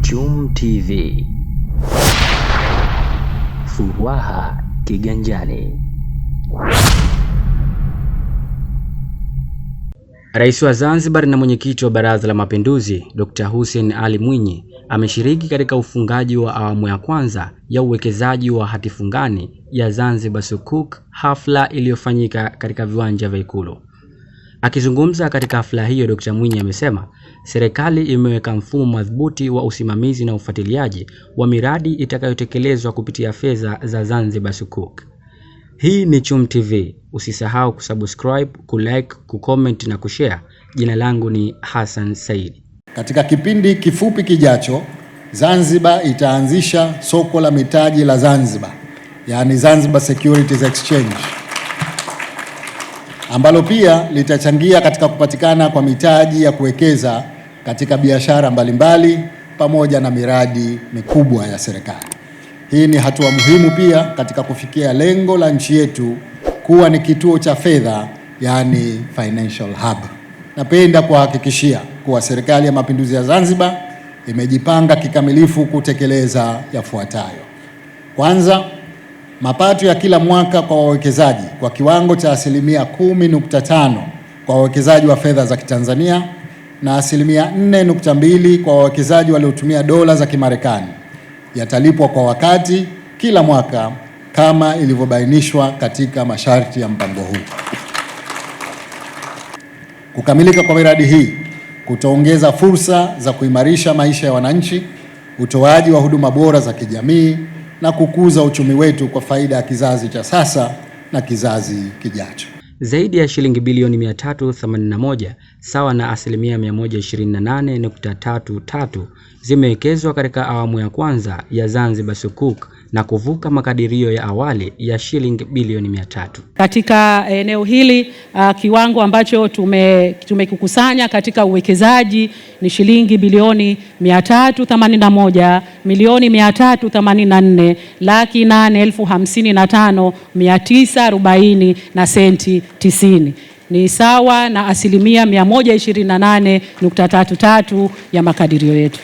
Chum TV. Furaha kiganjani. Rais wa Zanzibar na mwenyekiti wa Baraza la Mapinduzi Dr. Hussein Ali Mwinyi ameshiriki katika ufungaji wa awamu ya kwanza ya uwekezaji wa hati fungani ya Zanzibar Sukuk, hafla iliyofanyika katika viwanja vya Ikulu. Akizungumza katika hafla hiyo, Dr. Mwinyi amesema serikali imeweka mfumo madhubuti wa usimamizi na ufuatiliaji wa miradi itakayotekelezwa kupitia fedha za Zanzibar Sukuk. Hii ni Chum TV. Usisahau kusubscribe, kulike, kucomment na kushare. Jina langu ni Hassan Said. Katika kipindi kifupi kijacho, Zanzibar itaanzisha soko la mitaji la Zanzibar, yani Zanzibar Securities Exchange, ambalo pia litachangia katika kupatikana kwa mitaji ya kuwekeza katika biashara mbalimbali pamoja na miradi mikubwa ya serikali. Hii ni hatua muhimu pia katika kufikia lengo la nchi yetu kuwa ni kituo cha fedha, yani financial hub. Napenda kuhakikishia kuwa Serikali ya Mapinduzi ya Zanzibar imejipanga kikamilifu kutekeleza yafuatayo. Kwanza, mapato ya kila mwaka kwa wawekezaji kwa kiwango cha 10.5% kwa wawekezaji wa fedha za Kitanzania na 4.2% kwa wawekezaji waliotumia dola za Kimarekani yatalipwa kwa wakati kila mwaka kama ilivyobainishwa katika masharti ya mpango huu. Kukamilika kwa miradi hii kutaongeza fursa za kuimarisha maisha ya wananchi, utoaji wa huduma bora za kijamii na kukuza uchumi wetu kwa faida ya kizazi cha sasa na kizazi kijacho. Zaidi ya shilingi bilioni 381 sawa na 128.33 zimewekezwa katika awamu ya kwanza ya Zanzibar Sukuk na kuvuka makadirio ya awali ya shilingi bilioni 300. Katika eneo hili kiwango ambacho tumekukusanya katika uwekezaji ni shilingi bilioni 384,854,855,940 na senti 90. Ni sawa na 128.33% ya makadirio yetu.